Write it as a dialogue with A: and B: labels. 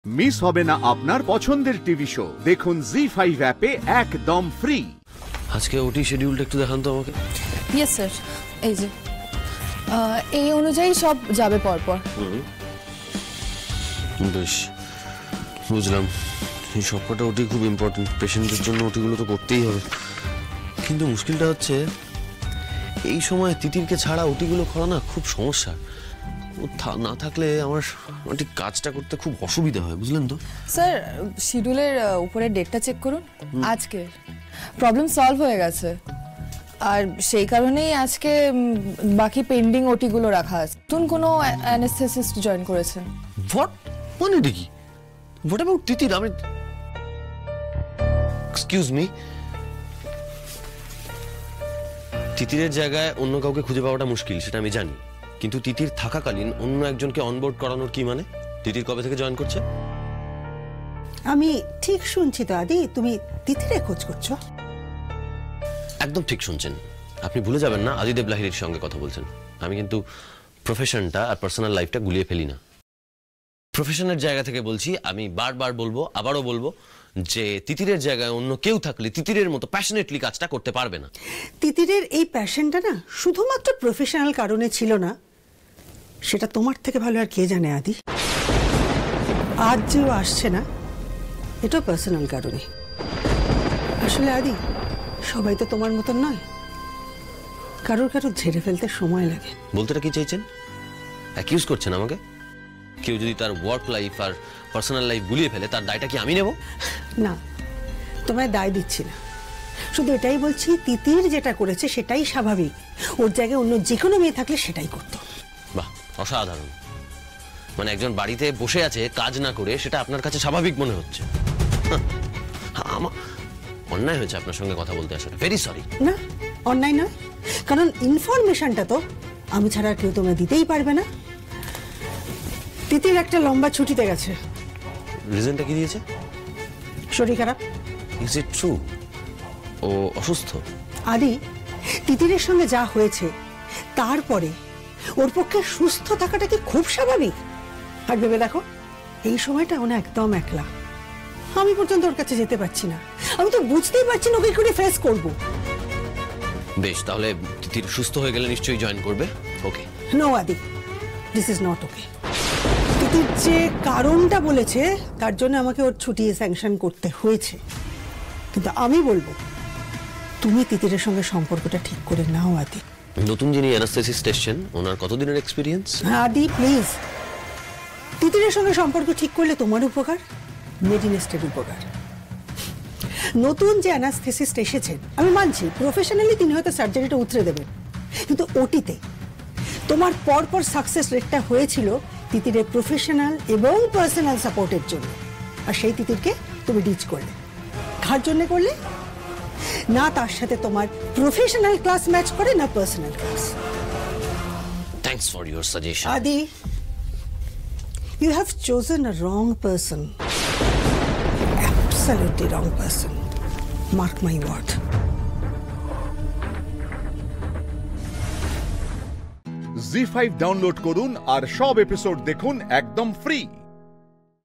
A: Miss হবে না আপনার পছন্দের টিভি শো। দেখুন জি5 অ্যাপে একদম ফ্রি।
B: আজকে ওটি শিডিউলটা একটু দেখান তো আমাকে।
C: ইয়েস স্যার, এই যে এই অনুযায়ী সব যাবে পরপর।
B: বেশ, বুঝলাম। এই সবকটা ওটি খুব ইম্পর্টেন্ট, পেশেন্টের জন্য ওটিগুলো তো করতেই হবে। কিন্তু মুশকিলটা হচ্ছে এই সময় তিতিরকে ছাড়া ওটিগুলো করা না খুব সমস্যা। ও না থাকলে আমার ঠিক কাজটা করতে খুব অসুবিধা হয়, বুঝলেন তো।
C: স্যার, শিডিউলের উপরে ডেটটা চেক করুন। আজকে প্রবলেম সলভ হয়ে গেছে, আর সেই কারণেই আজকে বাকি পেন্ডিং ওটিগুলো রাখা আছে। নতুন কোনো অ্যানেস্থেসিস্ট জয়েন করেছেন।
B: হোয়াট মানে দেখি, হোয়াট অ্যাবাউট তিতির? আমি এক্সকিউজ মি, তিতিরের জায়গায় অন্য কাউকে খুঁজে পাওয়াটা মুশকিল, সেটা আমি জানি। কিন্তু তিতির থাকাকালীন অন্য একজনকে অনবোর্ড করানোর কি মানে? তিতির কবে থেকে জয়েন করছে?
D: আমি ঠিক শুনছি তো আদি, তুমি তিতিরে খোঁজ করছো?
B: একদম ঠিক শুনছেন। আপনি ভুলে যাবেন না আদিদেব লাহিড়ীর সঙ্গে কথা বলছেন। আমি কিন্তু প্রফেশনটা আর পার্সোনাল লাইফটা গুলিয়ে ফেলি না। প্রফেশনের জায়গা থেকে বলছি, আমি বারবার বলবো, আবারও বলবো যে তিতিরের জায়গায় অন্য কেউ থাকলে তিতিরের মতো প্যাশনেটলি কাজটা করতে পারবে না।
D: তিতিরের এই প্যাশনটা না শুধুমাত্র প্রফেশনাল কারণে ছিল না, সেটা তোমার থেকে ভালো আর কে জানে আদি। আজ যে ও আসছে না, এটাও পার্সোনাল কারণে। আসলে আদি, সবাই তো তোমার মতন নয়, কারোর ঝেড়ে ফেলতে সময় লাগে।
B: বলতেটা কি চাইছেন? অ্যাকিউজ করছেন আমাকে? কেউ যদি তার ওয়ার্ক লাইফ আর পার্সোনাল লাইফ গুলিয়ে ফেলে, তার দায়টা কি আমি নেব?
D: না, তোমায় দায় দিচ্ছি না, শুধু এটাই বলছি তিতির যেটা করেছে সেটাই স্বাভাবিক। ওর জায়গায় অন্য যে কোনো মেয়ে থাকলে সেটাই করতো।
B: বাহ, অসাধারণ। মানে একজন বাড়িতে বসে আছে কাজ না করে, সেটা আপনার কাছে স্বাভাবিক মনে হচ্ছে? আমার অন্যায় হয়েছে আপনার সঙ্গে কথা বলতে আসলে, ভেরি সরি।
D: না, অন্যায় নয়, কারণ ইনফরমেশনটা তো আমি ছাড়া কেউ তোমরা দিতেই পারবে না। তিতির একটা লম্বা ছুটিতে গেছে।
B: রিজনটা কি দিয়েছে?
D: শরীর খারাপ।
B: Is it true? ও অসুস্থ?
D: আদি, তিতিরের সঙ্গে যা হয়েছে তারপরে ওর পক্ষে সুস্থ থাকাটা কি খুব স্বাভাবিক? আর ভেবে দেখো, এই সময়টা ও একদম একলা। আমি পর্যন্ত ওর কাছে যেতে পারছি না। আমি তো বুঝতেই পারছি না ওকে করে ফেস করব।
B: বেশ, তাহলে তিতির সুস্থ হয়ে গেলে নিশ্চয়ই জয়েন করবে। ওকে।
D: নো আদি, দিস ইজ নট ওকে। তিতির যে কারণটা বলেছে তার জন্য আমাকে ওর ছুটি স্যাংশন করতে হয়েছে, কিন্তু আমি বলবো তুমি তিতিরের সঙ্গে সম্পর্কটা ঠিক করে নাও আদি।
B: নতুন যিনি অ্যানাস্থেসিস্ট এসেছেন, ওনার কতদিনের এক্সপিরিয়েন্স?
D: আদি প্লিজ, তিতিরের সঙ্গে সম্পর্ক ঠিক করলে তোমার উপকার, মেডিনেস্টের উপকার। নতুন যে অ্যানাস্থেসিস্ট এসেছেন, আমি মানছি প্রফেশনালি তিনি হয়তো সার্জারিটা উতরে দেবেন, কিন্তু ওটিতে তোমার পরপর সাকসেস রেটটা হয়েছিল তিতিরের প্রফেশনাল এবং পার্সোনাল সাপোর্টের জন্য। আর সেই তিতিরকে তুমি ডিচ করলে, কার জন্য করলে? না তার সাথে তোমার প্রফেশনাল ক্লাস ম্যাচ করে, না personal class.
B: Thanks for your suggestion.
D: আদি, you have chosen a wrong person. Absolutely wrong person. Mark my word.
A: Zee5 download করুন আর সব এপিসোড দেখুন একদম ফ্রি।